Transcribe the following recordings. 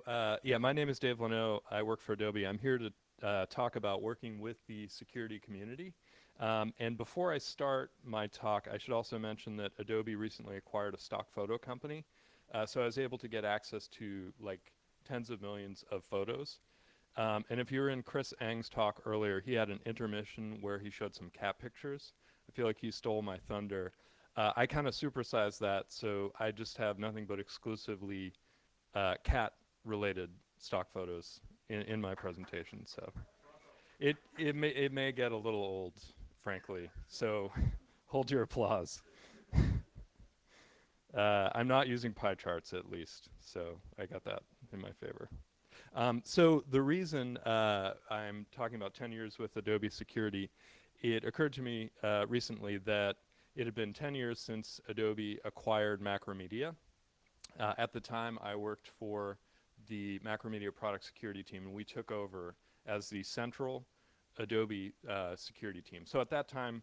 Yeah, my name is Dave Lenoe. I work for Adobe. I'm here to talk about working with the security community. And before I start my talk, I should also mention that Adobe recently acquired a stock photo company. So I was able to get access to like tens of millions of photos. And if you were in Chris Eng's talk earlier, he had an intermission where he showed some cat pictures. I feel like he stole my thunder. I kind of supersized that, so I just have nothing but exclusively cat-related stock photos in my presentation. So it may get a little old, frankly. So hold your applause. I'm not using pie charts at least, so I got that in my favor. So the reason I'm talking about 10 years with Adobe Security, it occurred to me recently that it had been 10 years since Adobe acquired Macromedia. At the time, I worked for the Macromedia product security team, and we took over as the central Adobe security team. So at that time,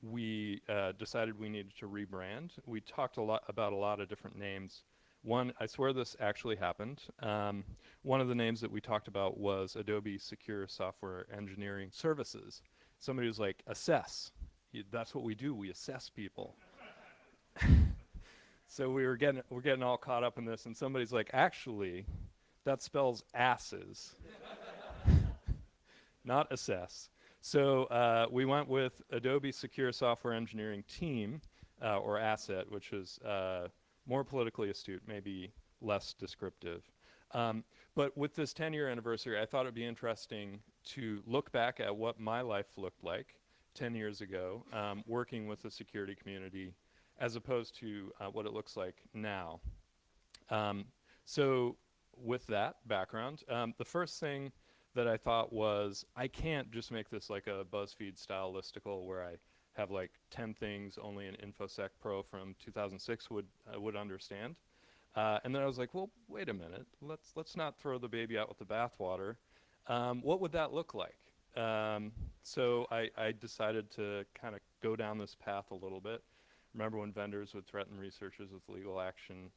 we decided we needed to rebrand. We talked a lot about a lot of different names. One, I swear this actually happened. One of the names that we talked about was Adobe Secure Software Engineering Services. Somebody was like, assess. That's what we do. We assess people. So we're getting all caught up in this, and somebody's like, actually, that spells asses, not assess. So we went with Adobe Secure Software Engineering Team, or ASSET, which is more politically astute, maybe less descriptive. But with this 10-year anniversary, I thought it'd be interesting to look back at what my life looked like 10 years ago, working with the security community, as opposed to what it looks like now. So with that background, the first thing that I thought was, I can't just make this like a BuzzFeed style listicle where I have like 10 things only an InfoSec Pro from 2006 would understand. And then I was like, well, wait a minute, let's not throw the baby out with the bathwater. What would that look like? So I decided to kind of go down this path a little bit. Remember when vendors would threaten researchers with legal action?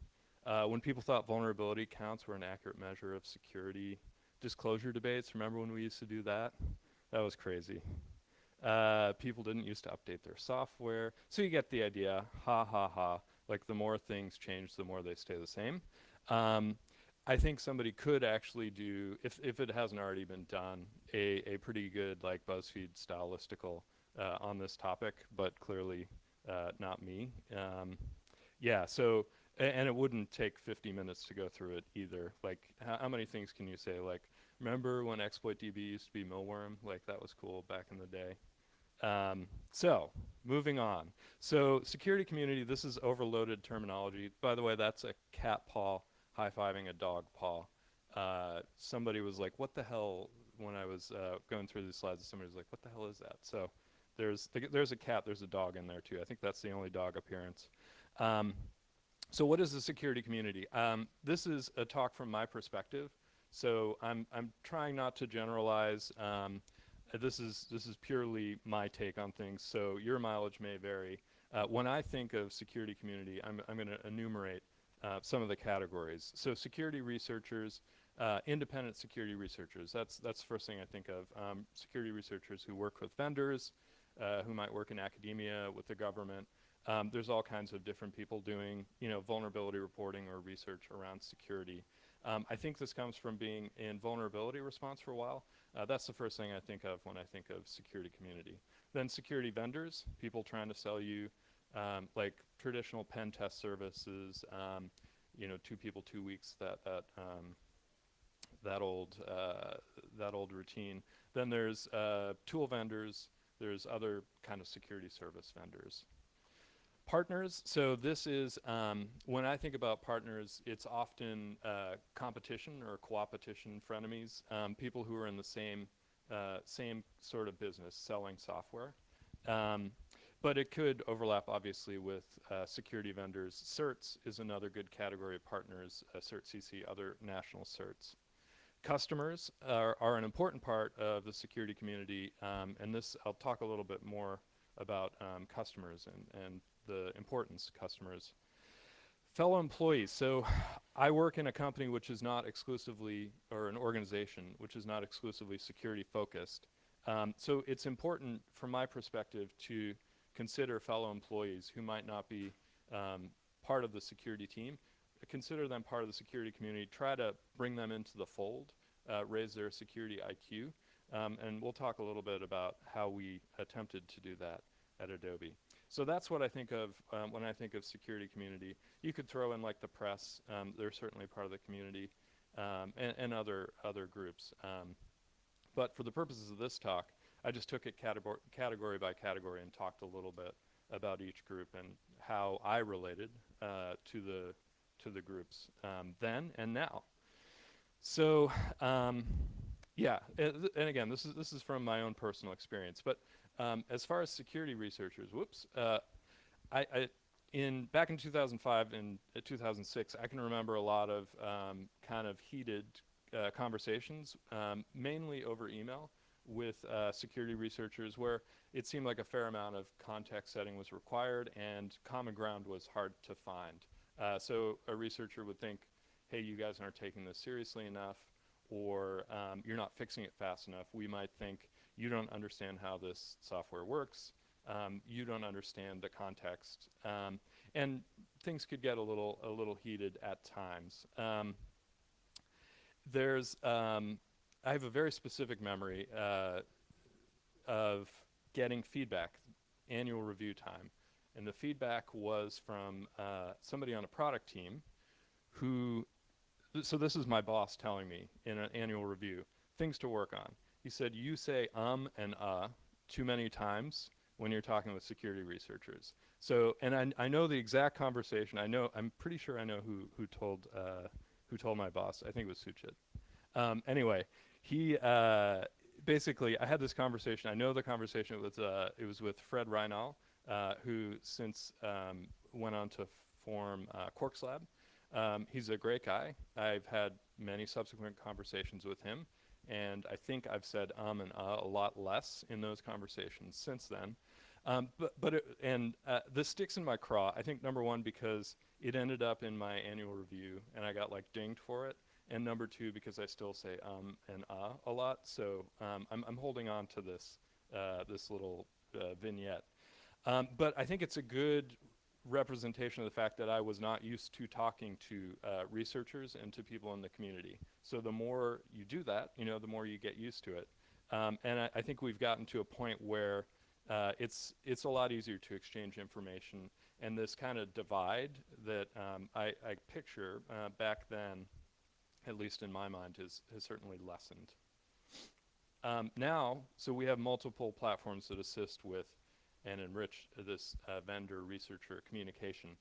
When people thought vulnerability counts were an accurate measure of security. Disclosure debates, remember when we used to do that? That was crazy. People didn't used to update their software. So you get the idea, ha ha ha. Like the more things change, the more they stay the same. I think somebody could actually do, if it hasn't already been done, a pretty good like BuzzFeed style listicle on this topic, but clearly not me. Yeah, so, and it wouldn't take 50 minutes to go through it either. Like, how many things can you say? Like, remember when ExploitDB used to be Millworm? Like, that was cool back in the day. So, moving on. So, security community, this is overloaded terminology. By the way, that's a cat paw high-fiving a dog paw. Somebody was like, what the hell, when I was going through these slides, somebody was like, what the hell is that? So, there's a cat, there's a dog in there too. I think that's the only dog appearance. So what is the security community? This is a talk from my perspective. So I'm trying not to generalize. This is purely my take on things. So your mileage may vary. When I think of security community, I'm going to enumerate some of the categories. So security researchers, independent security researchers. That's the first thing I think of. Security researchers who work with vendors, who might work in academia, with the government. There's all kinds of different people doing, vulnerability reporting or research around security. I think this comes from being in vulnerability response for a while. That's the first thing I think of when I think of security community. Then security vendors, people trying to sell you like traditional pen test services, 2 people, 2 weeks, that old routine. Then there's tool vendors. There's other kind of security service vendors. Partners, so this is, when I think about partners, it's often competition or coopetition, frenemies, people who are in the same sort of business, selling software. But it could overlap, obviously, with security vendors. Certs is another good category of partners, CERT-CC, other national certs. Customers are an important part of the security community, and this, I'll talk a little bit more about customers and the importance of customers. Fellow employees. So I work in a company which is not exclusively, or an organization which is not exclusively security focused. So it's important from my perspective to consider fellow employees who might not be part of the security team. Consider them part of the security community. Try to bring them into the fold, raise their security IQ. And we'll talk a little bit about how we attempted to do that at Adobe. So that's what I think of when I think of security community. You could throw in like the press. They're certainly part of the community, and other groups. But for the purposes of this talk, I just took it category by category and talked a little bit about each group and how I related to the groups then and now. So yeah, and again, this is from my own personal experience. But as far as security researchers, back in 2005 and 2006, I can remember a lot of kind of heated conversations, mainly over email, with security researchers, where it seemed like a fair amount of context setting was required and common ground was hard to find. So a researcher would think, hey, you guys aren't taking this seriously enough, or you're not fixing it fast enough. We might think, you don't understand how this software works. You don't understand the context. And things could get a little heated at times. I have a very specific memory of getting feedback, annual review time. And the feedback was from somebody on a product team who, so this is my boss telling me in an annual review, things to work on. He said, you say and too many times when you're talking with security researchers. So, and I know the exact conversation. I'm pretty sure I know who told my boss. I think it was Suchit. Anyway, he basically, I had this conversation. I know the conversation it was with Fred Reinal, who since went on to form Quarks Lab. He's a great guy. I've had many subsequent conversations with him, and I think I've said and a lot less in those conversations since then. This sticks in my craw. I think number one, because it ended up in my annual review, and I got like dinged for it. And number two, because I still say and a lot. So I'm holding on to this little vignette. But I think it's a good representation of the fact that I was not used to talking to researchers and to people in the community. So the more you do that, the more you get used to it. And I think we've gotten to a point where it's a lot easier to exchange information. And this kind of divide that I picture back then, at least in my mind, has certainly lessened. Now, so we have multiple platforms that assist with and enrich this vendor-researcher communication.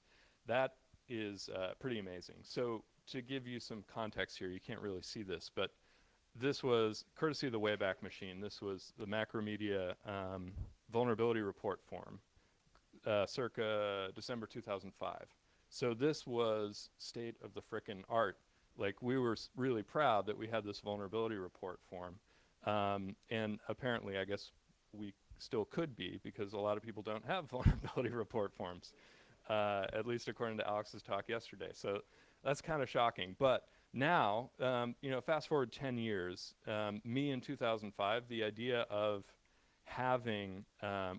That is pretty amazing. So to give you some context here, you can't really see this, but this was courtesy of the Wayback Machine. This was the Macromedia vulnerability report form, circa December 2005. So this was state of the frickin' art. Like, we were really proud that we had this vulnerability report form. And apparently, I guess we still could be, because a lot of people don't have vulnerability report forms, at least according to Alex's talk yesterday. So that's kind of shocking. But now, fast forward 10 years, me in 2005, the idea of having,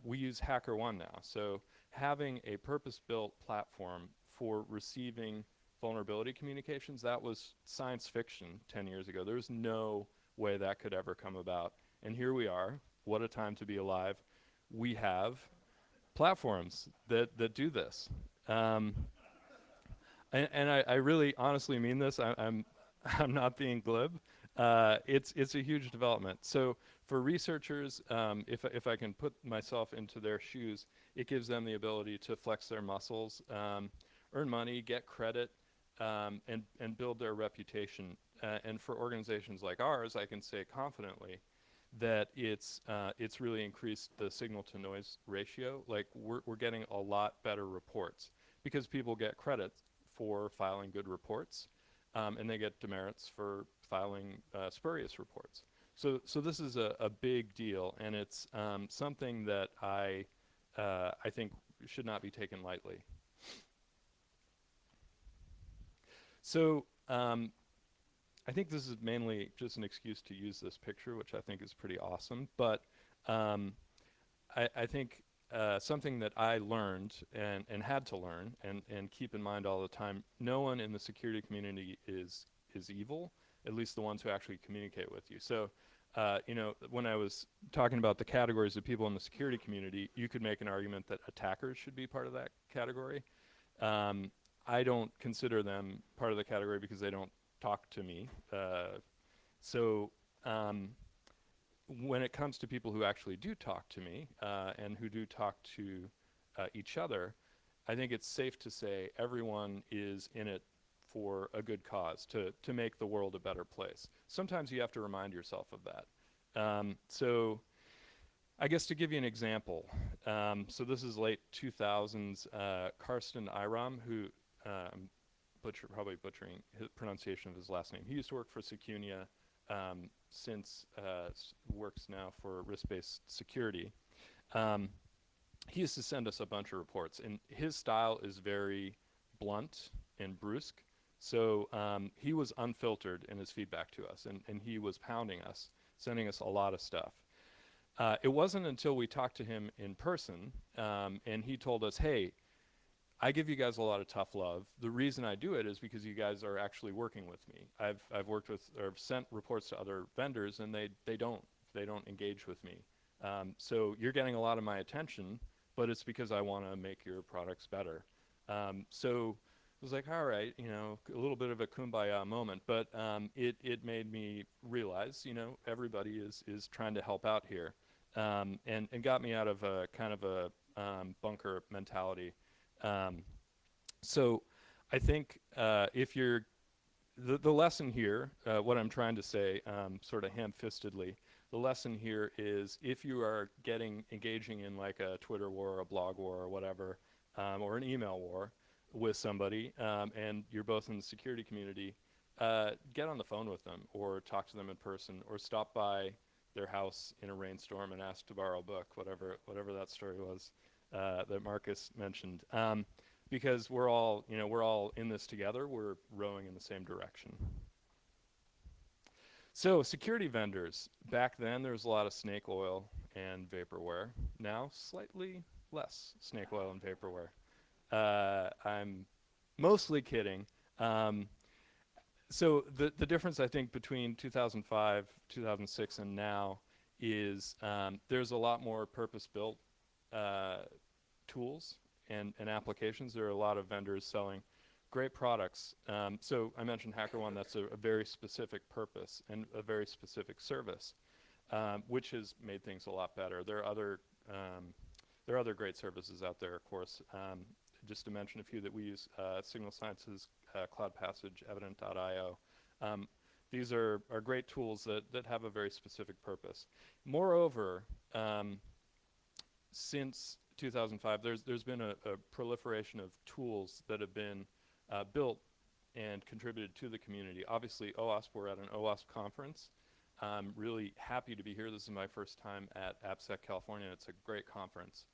we use HackerOne now, so having a purpose-built platform for receiving vulnerability communications, that was science fiction 10 years ago. There was no way that could ever come about. And here we are. What a time to be alive. We have platforms that do this. And I really honestly mean this. I'm not being glib. It's a huge development. So for researchers, if I can put myself into their shoes, it gives them the ability to flex their muscles, earn money, get credit, and build their reputation. And for organizations like ours, I can say confidently that it's really increased the signal to noise ratio. Like, we're getting a lot better reports because people get credit for filing good reports, and they get demerits for filing spurious reports. So this is a big deal, and it's something that I think should not be taken lightly. So I think this is mainly just an excuse to use this picture, which I think is pretty awesome. But um, I think something that I learned and had to learn and keep in mind all the time, no one in the security community is evil, at least the ones who actually communicate with you. So, you know, when I was talking about the categories of people in the security community, you could make an argument that attackers should be part of that category. Um, I don't consider them part of the category because they don't talk to me. So um, when it comes to people who actually do talk to me and who do talk to each other, I think it's safe to say everyone is in it for a good cause, to make the world a better place. Sometimes you have to remind yourself of that. So I guess to give you an example, so this is late 2000s, Karsten Iram, who I'm probably butchering his pronunciation of his last name. He used to work for Secunia, since works now for risk-based security. He used to send us a bunch of reports, and his style is very blunt and brusque. So he was unfiltered in his feedback to us, and he was pounding us, sending us a lot of stuff. It wasn't until we talked to him in person, and he told us, hey, I give you guys a lot of tough love. The reason I do it is because you guys are actually working with me. I've worked with or sent reports to other vendors, and they don't engage with me. So you're getting a lot of my attention, but it's because I want to make your products better. So it was like, all right, you know, a little bit of a kumbaya moment, but it made me realize, you know, everybody is trying to help out here, and got me out of a kind of a bunker mentality. So I think if you're, the lesson here, what I'm trying to say sort of ham-fistedly, the lesson here is if you are engaging in like a Twitter war or a blog war or whatever, or an email war with somebody, and you're both in the security community, get on the phone with them or talk to them in person or stop by their house in a rainstorm and ask to borrow a book, whatever that story was that Marcus mentioned. Because we're all in this together. We're rowing in the same direction. So security vendors. Back then, there was a lot of snake oil and vaporware. Now, slightly less snake oil and vaporware. I'm mostly kidding. So the difference, I think, between 2005, 2006, and now is there's a lot more purpose-built tools and applications. There are a lot of vendors selling great products. So I mentioned HackerOne. That's a very specific purpose and a very specific service, which has made things a lot better. There are other great services out there, of course. Just to mention a few that we use, Signal Sciences, Cloud Passage, Evident.io. These are great tools that have a very specific purpose. Moreover, since 2005, there's been a proliferation of tools that have been built and contributed to the community. Obviously, OWASP, we're at an OWASP conference. I'm really happy to be here. This is my first time at AppSec California. It's a great conference.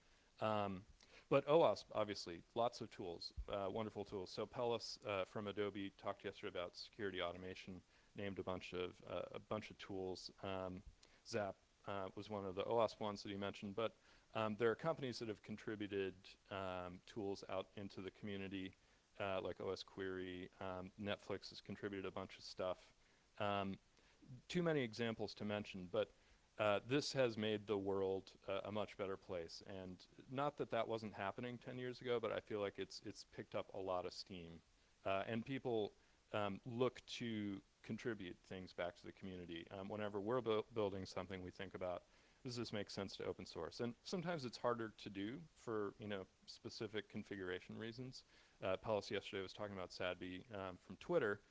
But OWASP, obviously, lots of tools, wonderful tools. So Pellis from Adobe talked yesterday about security automation, named a bunch of tools. Zap was one of the OWASP ones that he mentioned, but there are companies that have contributed tools out into the community, like OS Query. Netflix has contributed a bunch of stuff. Too many examples to mention, but this has made the world a much better place. And not that that wasn't happening 10 years ago, but I feel like it's picked up a lot of steam. And people look to contribute things back to the community. Whenever we're building something, we think about, does this make sense to open source? And sometimes it's harder to do for specific configuration reasons. Pellis yesterday was talking about Sadby from Twitter,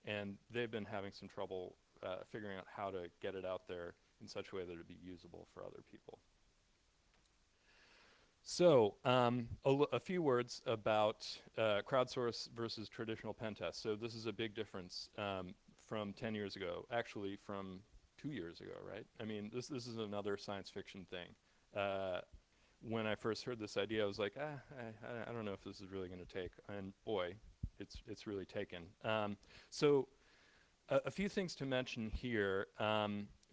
and they've been having some trouble figuring out how to get it out there in such a way that it would be usable for other people. So a few words about crowdsource versus traditional pen tests. So this is a big difference from 10 years ago, actually from 2 years ago, right? I mean, this is another science fiction thing. When I first heard this idea, I was like, I don't know if this is really going to take. And boy, it's really taken. So a few things to mention here,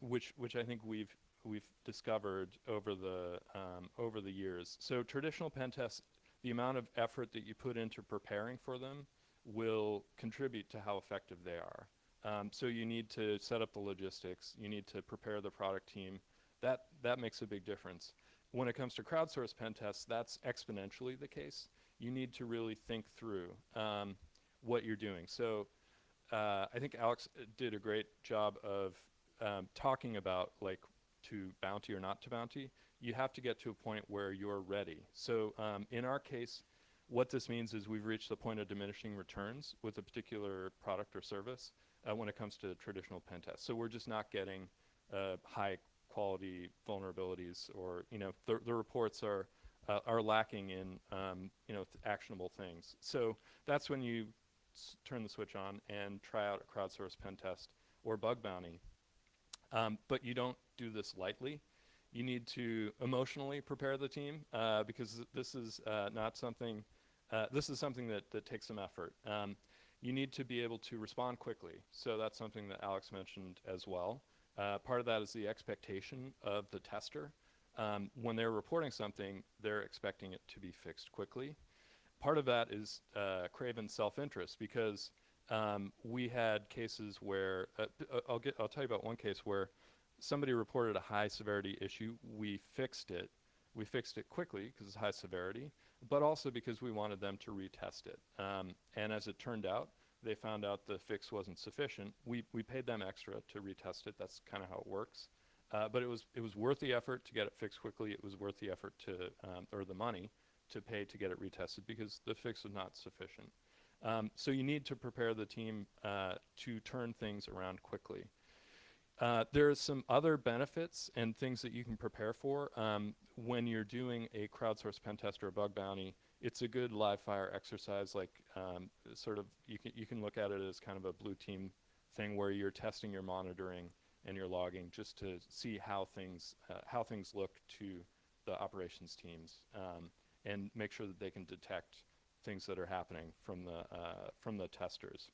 which I think we've discovered over the years. So traditional pen tests, the amount of effort that you put into preparing for them will contribute to how effective they are. So you need to set up the logistics. You need to prepare the product team. That makes a big difference. When it comes to crowdsourced pen tests, that's exponentially the case. You need to really think through what you're doing. So I think Alex did a great job of talking about like to bounty or not to bounty. You have to get to a point where you're ready. So in our case, what this means is we've reached the point of diminishing returns with a particular product or service when it comes to traditional pen tests. So we're just not getting high quality vulnerabilities, or the reports are lacking in actionable things. So that's when you turn the switch on and try out a crowdsourced pen test or bug bounty. But you don't do this lightly. You need to emotionally prepare the team because this is not something. This is something that takes some effort. You need to be able to respond quickly. So that's something that Alex mentioned as well. Part of that is the expectation of the tester. When they're reporting something, they're expecting it to be fixed quickly. Part of that is craven self-interest, because we had cases where I'll tell you about one case where somebody reported a high severity issue. We fixed it. We fixed it quickly because it's high severity, but also because we wanted them to retest it. And as it turned out, they found out the fix wasn't sufficient. We paid them extra to retest it. That's kind of how it works. But it was worth the effort to get it fixed quickly. It was worth the effort to or the money to pay to get it retested because the fix was not sufficient. So you need to prepare the team to turn things around quickly. There's some other benefits and things that you can prepare for when you're doing a crowdsourced pen test or a bug bounty. It's a good live fire exercise, like sort of you can look at it as kind of a blue team thing where you're testing your monitoring and your logging just to see how things look to the operations teams and make sure that they can detect things that are happening from the testers.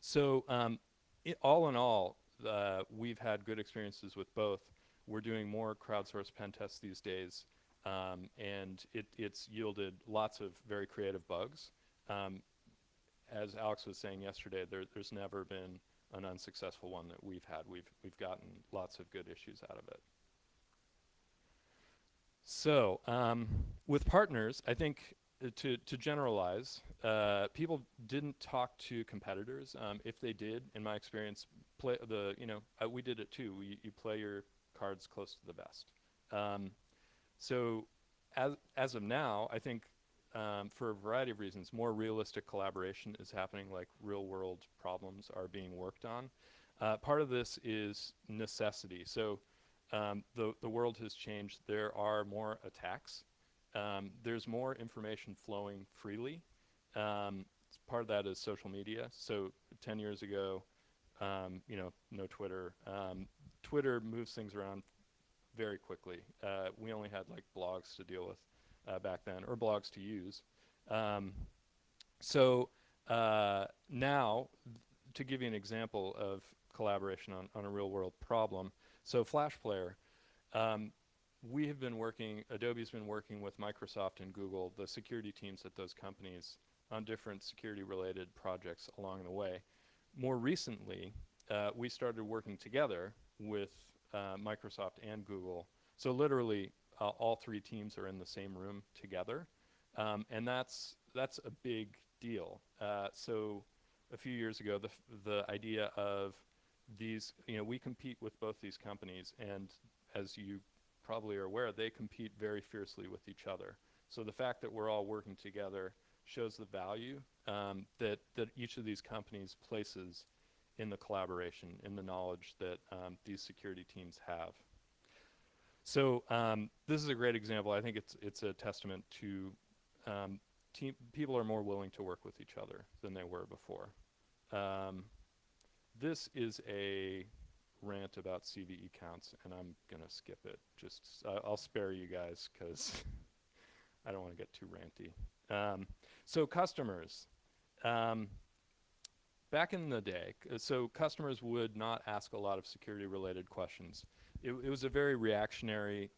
So all in all, we've had good experiences with both. We're doing more crowdsourced pen tests these days, and it's yielded lots of very creative bugs. As Alex was saying yesterday, there's never been an unsuccessful one that we've had. We've gotten lots of good issues out of it. So with partners, I think to generalize, people didn't talk to competitors. If they did, in my experience, we did it too. You play your cards close to the vest. So as of now, I think for a variety of reasons, more realistic collaboration is happening, like real world problems are being worked on. Part of this is necessity. So the world has changed. There are more attacks. There's more information flowing freely. Part of that is social media. So 10 years ago, no Twitter. Twitter moves things around very quickly. We only had like blogs to deal with back then, or blogs to use. So now, to give you an example of collaboration on a real world problem, so Flash Player, we have been working, Adobe's been working with Microsoft and Google, the security teams at those companies, on different security related projects along the way. More recently, we started working together with Microsoft and Google. So literally, all three teams are in the same room together, and that's a big deal. So a few years ago, the idea of these, we compete with both these companies, and as you probably are aware, they compete very fiercely with each other. So the fact that we're all working together shows the value that each of these companies places in the collaboration, in the knowledge that these security teams have. So this is a great example. I think it's a testament to people are more willing to work with each other than they were before. This is a rant about CVE counts, and I'm gonna skip it. Just I'll spare you guys because I don't want to get too ranty. So customers, Um, Back in the day, so customers would not ask a lot of security-related questions. It was a very reactionary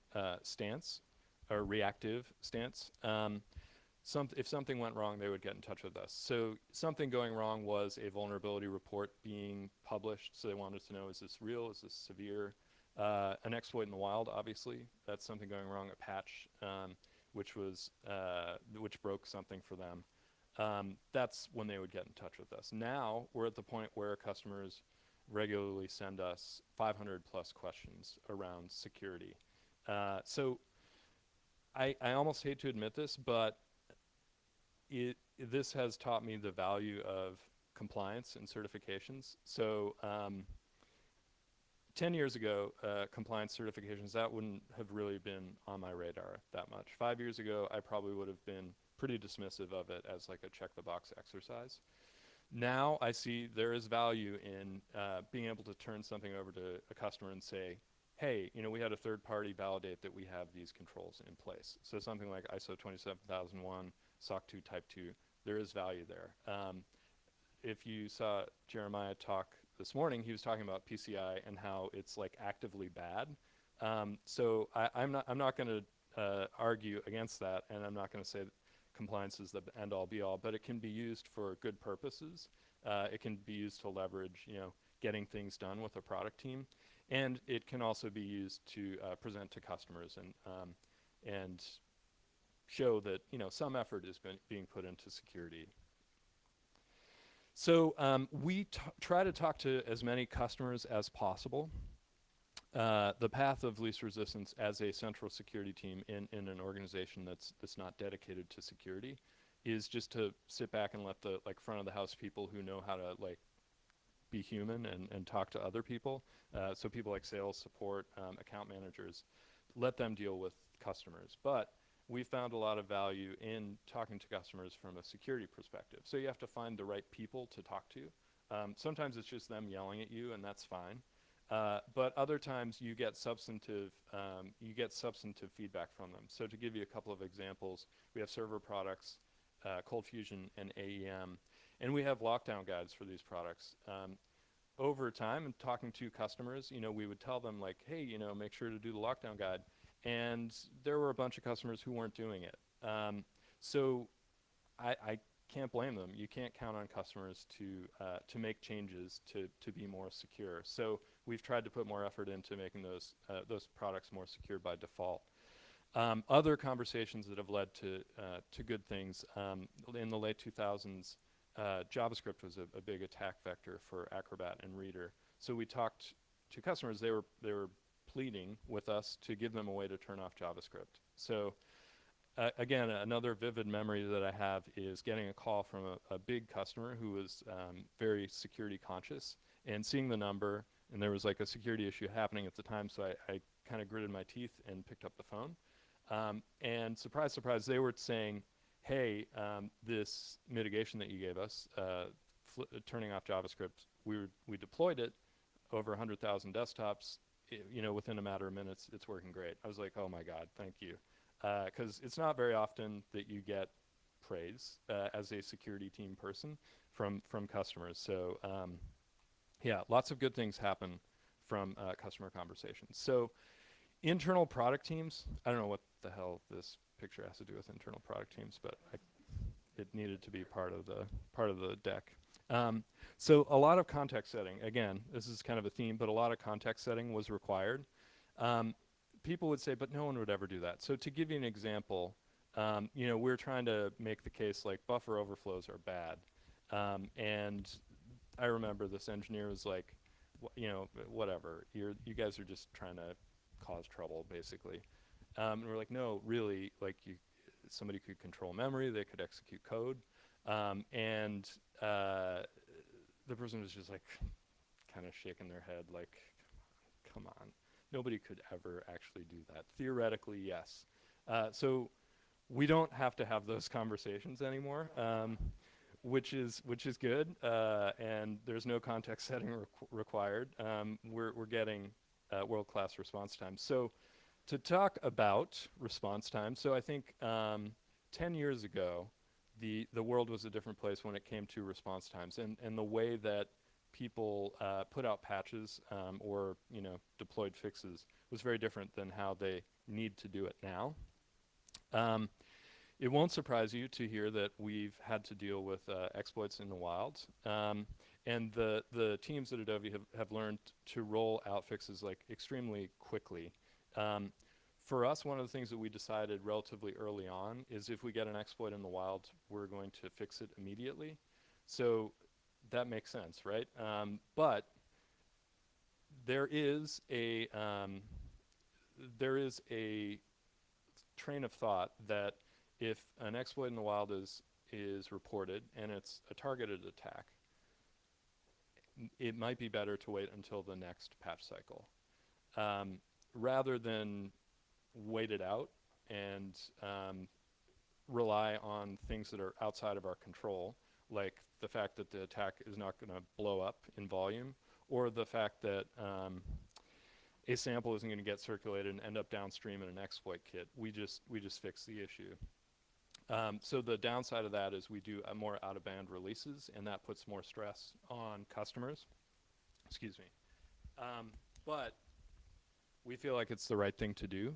stance, or reactive stance. If something went wrong, they would get in touch with us. So something going wrong was a vulnerability report being published. So they wanted to know, is this real? Is this severe? An exploit in the wild, obviously. That's something going wrong. A patch, which broke something for them. That's when they would get in touch with us. Now we're at the point where customers regularly send us 500 plus questions around security. So I almost hate to admit this, but this has taught me the value of compliance and certifications. So 10 years ago, compliance certifications, that wouldn't have really been on my radar that much. 5 years ago, I probably would have been pretty dismissive of it as like a check the box exercise. Now I see there is value in being able to turn something over to a customer and say, hey, we had a third party validate that we have these controls in place. So something like ISO 27001, SOC 2 Type 2, there is value there. If you saw Jeremiah talk this morning, he was talking about PCI and how it's like actively bad. So I'm not going to argue against that, and I'm not going to say that compliance is the end all be all, but it can be used for good purposes. It can be used to leverage, getting things done with a product team, and it can also be used to present to customers and show that some effort is being put into security. So we try to talk to as many customers as possible. The path of least resistance as a central security team in an organization that's not dedicated to security is just to sit back and let the front of the house people who know how to be human and talk to other people. So people like sales, support, account managers, let them deal with customers. But we found a lot of value in talking to customers from a security perspective. So you have to find the right people to talk to. Sometimes it's just them yelling at you, and that's fine. But other times you get substantive feedback from them. So to give you a couple of examples, we have server products, Cold Fusion and AEM, and we have lockdown guides for these products. Over time, and talking to customers, we would tell them hey, make sure to do the lockdown guide. And there were a bunch of customers who weren't doing it. So I can't blame them. You can't count on customers to make changes to be more secure. So we've tried to put more effort into making those products more secure by default. Other conversations that have led to good things, in the late 2000s, JavaScript was a big attack vector for Acrobat and Reader. So we talked to customers. They were pleading with us to give them a way to turn off JavaScript. So again, another vivid memory that I have is getting a call from a big customer who was very security conscious, and seeing the number, and there was a security issue happening at the time, so I kind of gritted my teeth and picked up the phone. And surprise, surprise, they were saying, hey, this mitigation that you gave us, turning off JavaScript, we deployed it over 100,000 desktops. Within a matter of minutes, it's working great. I was like, oh my God, thank you. Because it's not very often that you get praise as a security team person from customers. So yeah, lots of good things happen from customer conversations. So internal product teams, I don't know what the hell this picture has to do with internal product teams, but it needed to be part of the deck. So a lot of context setting. Again, this is kind of a theme, but a lot of context setting was required. People would say, but no one would ever do that. So to give you an example, we're trying to make the case buffer overflows are bad. And I remember this engineer was like, whatever, you guys are just trying to cause trouble, basically. And we're like, no, really, somebody could control memory, they could execute code. And the person was just kind of shaking their head come on, nobody could ever actually do that. Theoretically, yes. So we don't have to have those conversations anymore, which is good, and there's no context setting required. We're getting world-class response time. So to talk about response time, so I think 10 years ago, the world was a different place when it came to response times, and the way that people put out patches or deployed fixes was very different than how they need to do it now. It won't surprise you to hear that we've had to deal with exploits in the wild. And the teams at Adobe have learned to roll out fixes like extremely quickly. For us, one of the things that we decided relatively early on is if we get an exploit in the wild, we're going to fix it immediately. So that makes sense, right? But there is a train of thought that if an exploit in the wild is reported and it's a targeted attack, it might be better to wait until the next patch cycle rather than wait it out and rely on things that are outside of our control, like the fact that the attack is not going to blow up in volume, or the fact that a sample isn't going to get circulated and end up downstream in an exploit kit. We just fix the issue. So the downside of that is we do more out-of-band releases, and that puts more stress on customers. Excuse me. But we feel like it's the right thing to do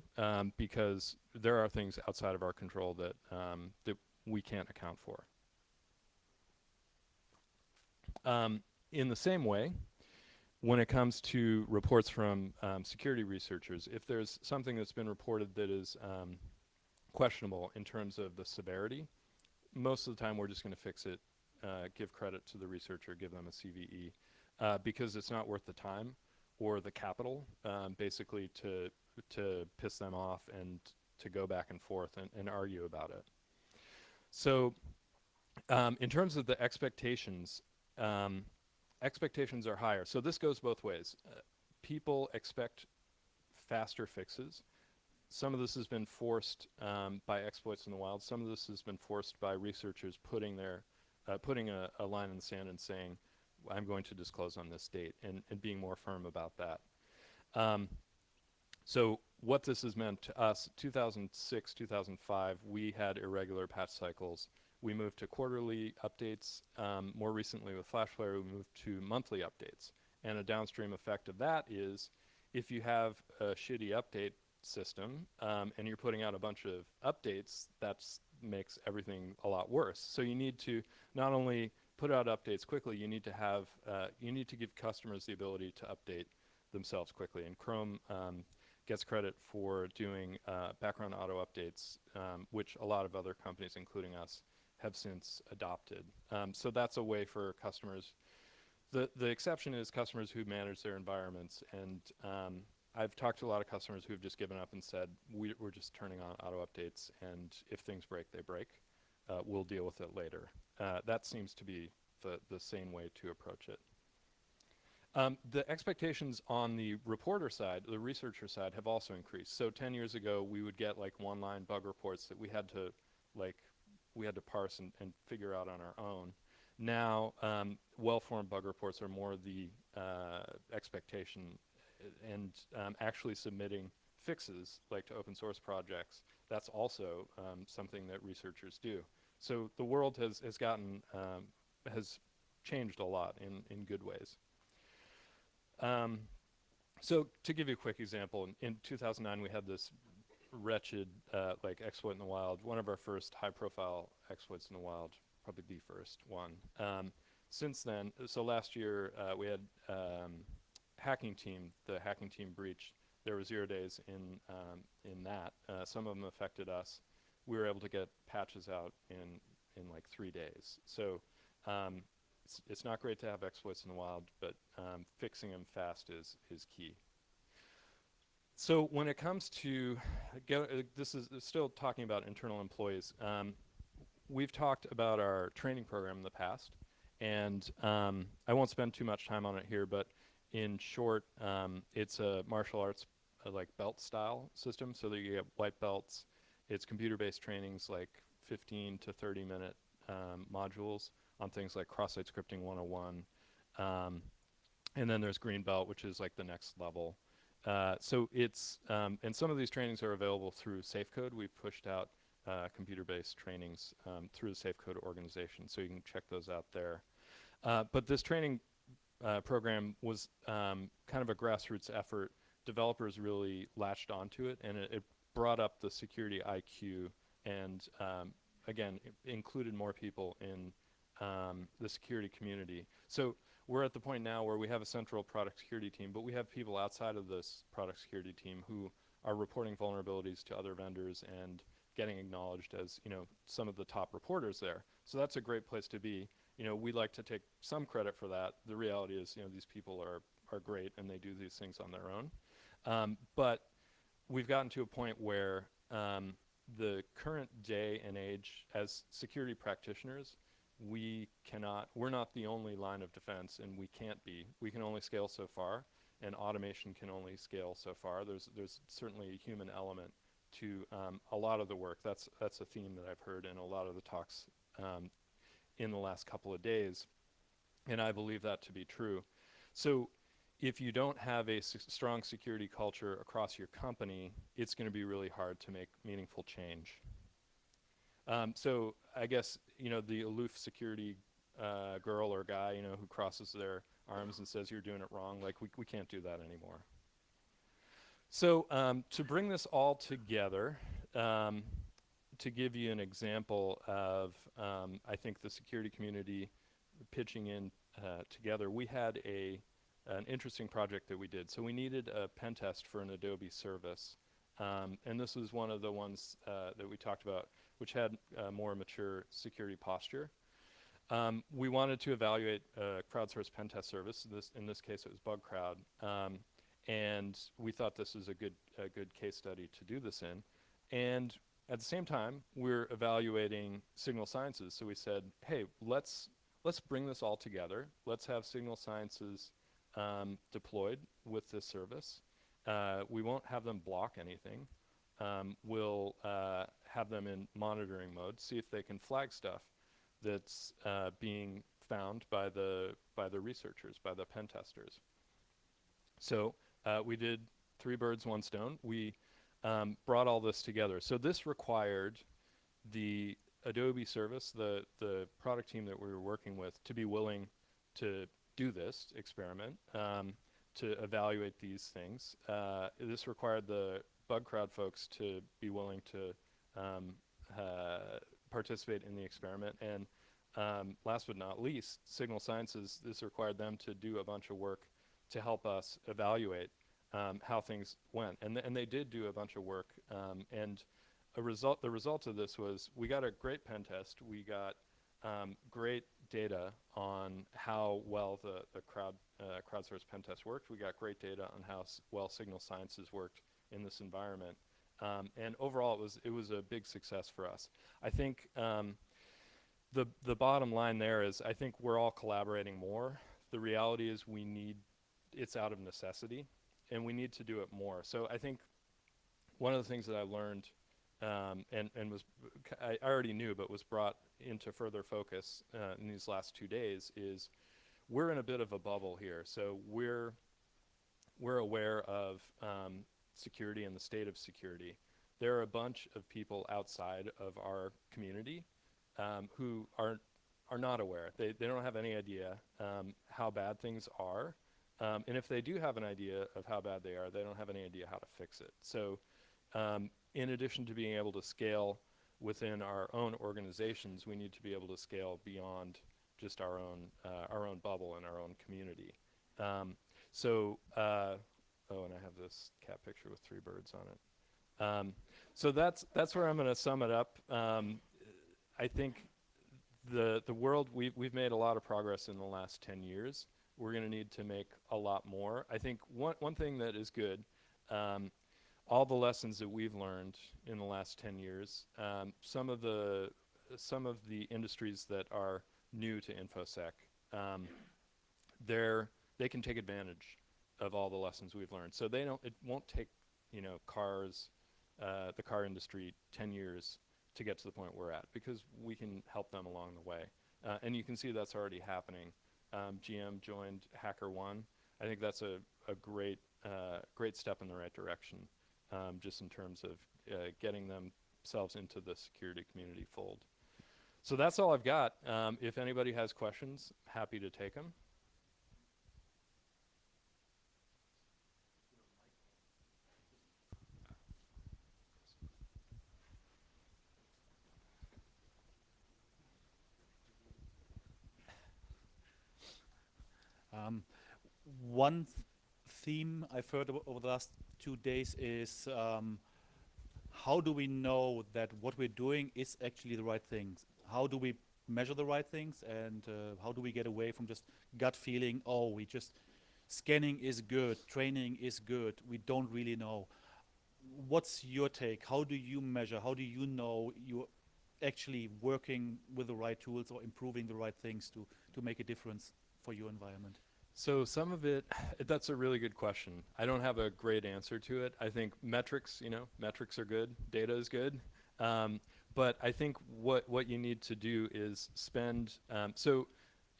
because there are things outside of our control that we can't account for. In the same way, when it comes to reports from security researchers, if there's something that's been reported that is questionable in terms of the severity, most of the time we're just going to fix it, give credit to the researcher, give them a CVE, because it's not worth the time or the capital, basically to piss them off and to go back and forth and argue about it. So in terms of the expectations, expectations are higher. So this goes both ways. People expect faster fixes. Some of this has been forced by exploits in the wild. Some of this has been forced by researchers putting a line in the sand and saying, I'm going to disclose on this date, and being more firm about that. So what this has meant to us, 2006, 2005, we had irregular patch cycles. We moved to quarterly updates. More recently with FlashFlare, we moved to monthly updates. And a downstream effect of that is if you have a shitty update system and you're putting out a bunch of updates, that makes everything a lot worse. So you need to not only put out updates quickly, you need to give customers the ability to update themselves quickly. And Chrome gets credit for doing background auto updates, which a lot of other companies, including us, have since adopted. So that's a way for customers. The exception is customers who manage their environments, and I've talked to a lot of customers who've just given up and said, we're just turning on auto updates, and if things break, they break. We'll deal with it later. That seems to be the sane way to approach it. The expectations on the reporter side, the researcher side, have also increased. So 10 years ago, we would get like one-line bug reports that we had to parse and figure out on our own. Now, well-formed bug reports are more the expectation, and actually submitting fixes like to open source projects, that's also something that researchers do. So the world has changed a lot in good ways. So to give you a quick example, in 2009 we had this wretched exploit in the wild, one of our first high-profile exploits in the wild, probably the first one. Since then, so last year we had the hacking team breached. There were 0 days in that. Some of them affected us. We were able to get patches out in like 3 days. So it's not great to have exploits in the wild, but fixing them fast is key. So when it comes to, this is still talking about internal employees. We've talked about our training program in the past, and I won't spend too much time on it here, but in short, it's a martial arts like belt style system, so that you get white belts. It's computer-based trainings, like 15 to 30 minute modules on things like cross-site scripting 101. And then there's green belt, which is like the next level. So it's, and some of these trainings are available through SafeCode. We've pushed out computer-based trainings through the Safe Code organization, so you can check those out there. But this training program was kind of a grassroots effort. Developers really latched onto it, and it brought up the security IQ, and again, included more people in the security community. So we're at the point now where we have a central product security team, but we have people outside of this product security team who are reporting vulnerabilities to other vendors and getting acknowledged as, you know, some of the top reporters there. So that's a great place to be. You know, we like to take some credit for that. The reality is, you know, these people are great and they do these things on their own. But we've gotten to a point where the current day and age as security practitioners, we're not the only line of defense, and we can't be. We can only scale so far, and automation can only scale so far. There's certainly a human element to a lot of the work. That's a theme that I've heard in a lot of the talks in the last couple of days, and I believe that to be true. So if you don't have a strong security culture across your company, it's going to be really hard to make meaningful change. So I guess, you know, the aloof security girl or guy, you know, who crosses their arms and says you're doing it wrong, like we can't do that anymore. So to bring this all together, to give you an example of, I think, the security community pitching in together, we had an interesting project that we did. So we needed a pen test for an Adobe service. And this was one of the ones that we talked about, which had a more mature security posture. We wanted to evaluate a crowdsourced pen test service. In this case, it was BugCrowd. And we thought this was a good case study to do this in. And at the same time, we're evaluating Signal Sciences. So we said, hey, let's bring this all together. Let's have Signal Sciences deployed with this service. We won't have them block anything. We'll have them in monitoring mode, see if they can flag stuff that's being found by the researchers, by the pen testers. So we did 3 birds, 1 stone. We brought all this together. So this required the Adobe service, the product team that we were working with, to be willing to do this experiment, to evaluate these things. This required the BugCrowd folks to be willing to participate in the experiment. And last but not least, Signal Sciences, this required them to do a bunch of work to help us evaluate how things went. And they did do a bunch of work. And the result of this was we got a great pen test. We got great data on how well the crowdsourced pen test worked. We got great data on how well Signal Sciences worked in this environment. And overall, it was a big success for us. I think the bottom line there is I think we're all collaborating more. The reality is it's out of necessity, and we need to do it more. So I think one of the things that I learned and I already knew but was brought into further focus in these last 2 days is we're in a bit of a bubble here. So we're aware of security and the state of security. There are a bunch of people outside of our community who are not aware. They don't have any idea how bad things are. And if they do have an idea of how bad they are, they don't have any idea how to fix it. So in addition to being able to scale within our own organizations, we need to be able to scale beyond just our own bubble and our own community. Oh, and I have this cat picture with 3 birds on it. So that's where I'm going to sum it up. I think the world, we've made a lot of progress in the last 10 years. We're going to need to make a lot more. I think one thing that is good, all the lessons that we've learned in the last 10 years, some of the industries that are new to InfoSec, they can take advantage of all the lessons we've learned. So it won't take, you know, the car industry 10 years to get to the point we're at, because we can help them along the way. And you can see that's already happening. GM joined HackerOne. I think that's a great step in the right direction, just in terms of getting them themselves into the security community fold. So that's all I've got. If anybody has questions, happy to take them. One theme I've heard over the last 2 days is how do we know that what we're doing is actually the right things? How do we measure the right things, and how do we get away from just gut feeling, oh, we just scanning is good, training is good, we don't really know. What's your take? How do you measure? How do you know you're actually working with the right tools or improving the right things to make a difference for your environment? So some of it, that's a really good question. I don't have a great answer to it. I think metrics, metrics are good, data is good. But I think what you need to do is spend, so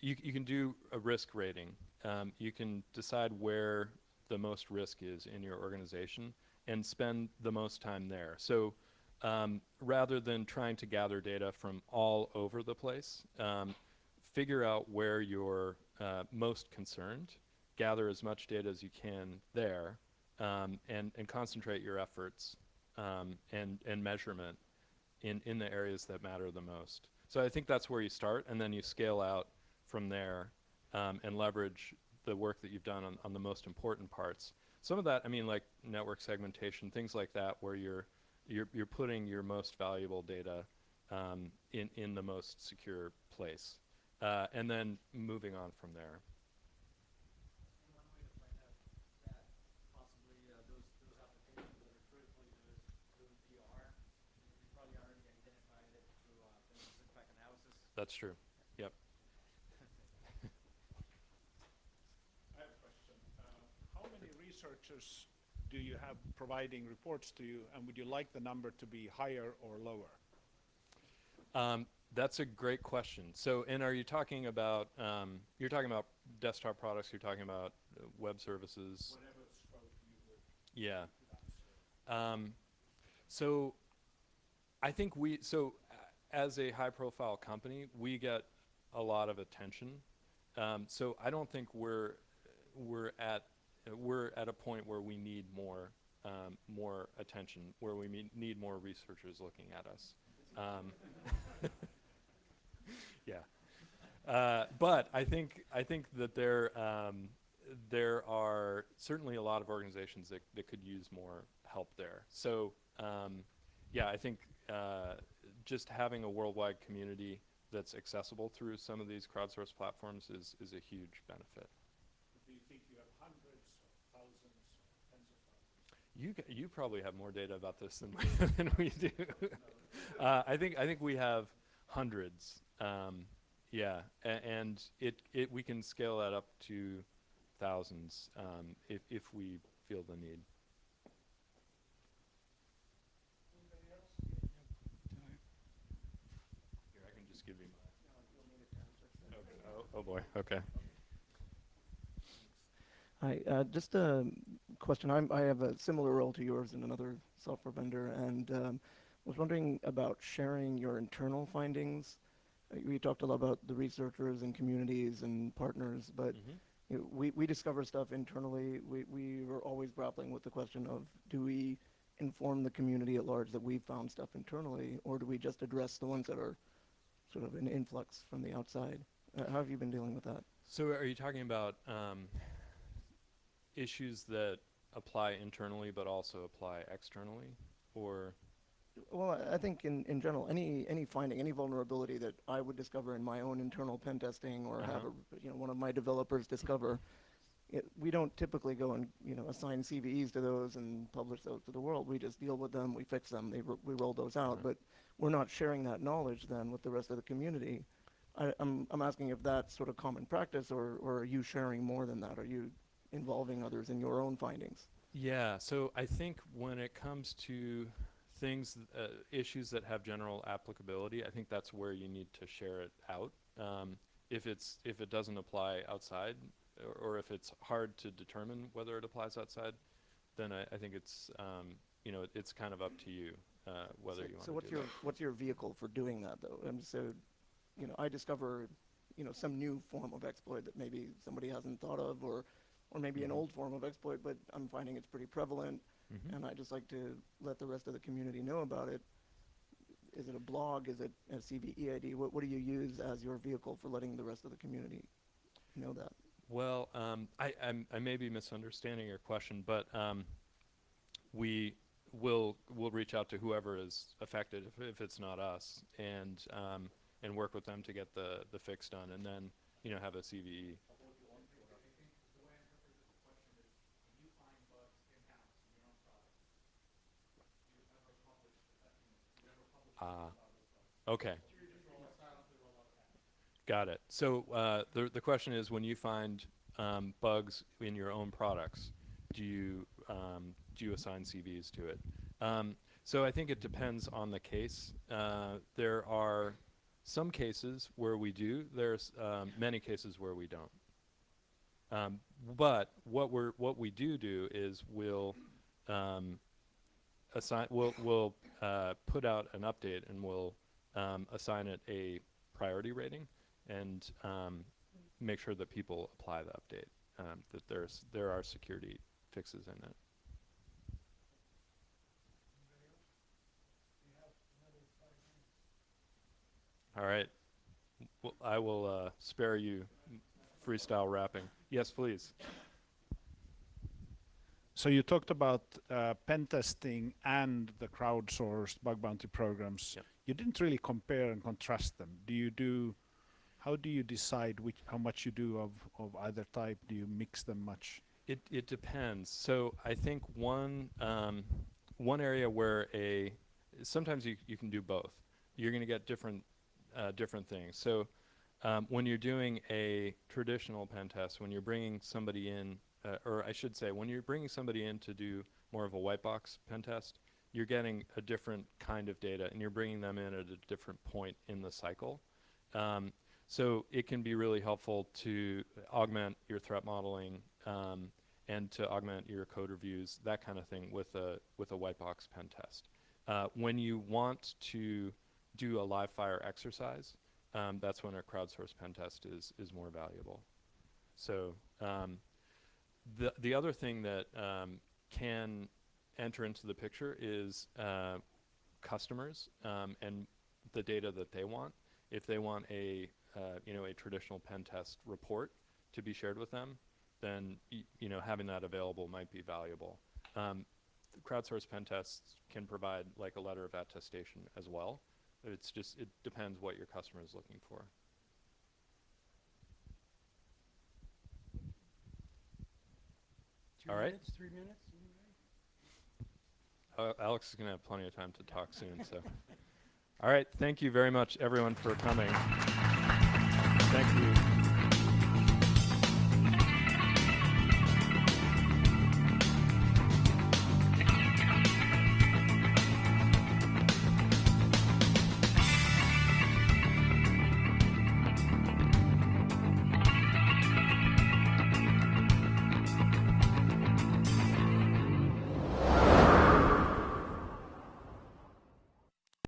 you can do a risk rating. You can decide where the most risk is in your organization and spend the most time there. So rather than trying to gather data from all over the place, figure out where you're most concerned, gather as much data as you can there, and concentrate your efforts and measurement in the areas that matter the most. So I think that's where you start, and then you scale out from there and leverage the work that you've done on the most important parts. Some of that, I mean, like network segmentation, things like that, where you're putting your most valuable data in the most secure place. And then moving on from there. And one way to find out that possibly those applications that are critical to VR, you probably already identified it through things like impact analysis. That's true. Yep. I have a question. How many researchers do you have providing reports to you, and would you like the number to be higher or lower? That's a great question. So, and are you talking about, you're talking about desktop products, you're talking about web services? Whatever scope you would. Yeah. Answer. So I think as a high profile company, we get a lot of attention. So I don't think we're at a point where we need more attention, where we need more researchers looking at us. Yeah, but I think that there are certainly a lot of organizations that could use more help there. So yeah, I think just having a worldwide community that's accessible through some of these crowdsourced platforms is a huge benefit. Do you think you have hundreds, thousands, tens of thousands? You probably have more data about this than we do. I think we have hundreds. Yeah, and we can scale that up to thousands if we feel the need. Anybody else? Here, I can just give you my. Okay. Oh boy. Okay. Hi, just a question. I have a similar role to yours in another software vendor, and was wondering about sharing your internal findings. We talked a lot about the researchers and communities and partners, but we discover stuff internally. We were always grappling with the question of, do we inform the community at large that we've found stuff internally, or do we just address the ones that are sort of an influx from the outside? How have you been dealing with that? So are you talking about issues that apply internally but also apply externally, or? Well, I think in general, any finding, any vulnerability that I would discover in my own internal pen testing, or have one of my developers discover, we don't typically go and assign CVEs to those and publish those to the world. We just deal with them, we fix them, we roll those out. But we're not sharing that knowledge then with the rest of the community. I'm asking if that's sort of common practice, or are you sharing more than that? Are you involving others in your own findings? Yeah, so I think when it comes to things, issues that have general applicability, I think that's where you need to share it out. If it doesn't apply outside, or if it's hard to determine whether it applies outside, then I think it's it's kind of up to you. whether you want So to what's do your that. what's your vehicle for doing that though? And so, I discover, some new form of exploit that maybe somebody hasn't thought of, or maybe an Mhm. old form of exploit, but I'm finding it's pretty prevalent, Mhm. and I just like to let the rest of the community know about it. Is it a blog? Is it a CVE ID? What do you use as your vehicle for letting the rest of the community know that? Well, I may be misunderstanding your question, but we will reach out to whoever is affected if it's not us, and work with them to get the fix done, and then have a CVE. Ah, okay. Got it. So the question is, when you find bugs in your own products, do you assign CVs to it? So I think it depends on the case. There are some cases where we do. There's many cases where we don't. But what we do is we'll put out an update, and we'll assign it a priority rating, and make sure that people apply the update, that there are security fixes in it. All right. Well, I will spare you freestyle rapping. Yes, please. So you talked about pen testing and the crowdsourced bug bounty programs. Yep. You didn't really compare and contrast them. How do you decide how much you do of either type? Do you mix them much? It depends. So I think one area where sometimes you can do both. You're going to get different things. So when you're doing a traditional pen test, when you're bringing somebody in, or I should say, when you're bringing somebody in to do more of a white box pen test, you're getting a different kind of data, and you're bringing them in at a different point in the cycle. So it can be really helpful to augment your threat modeling, and to augment your code reviews, that kind of thing, with a white box pen test. When you want to do a live fire exercise, that's when a crowdsourced pen test is more valuable. So the other thing that can enter into the picture is customers, and the data that they want. If they want a traditional pen test report to be shared with them, then having that available might be valuable. The crowdsourced pen tests can provide like a letter of attestation as well. It depends what your customer is looking for. 2 All right. minutes, 3 minutes? Alex is going to have plenty of time to talk soon. So, all right. Thank you very much, everyone, for coming. Thank you.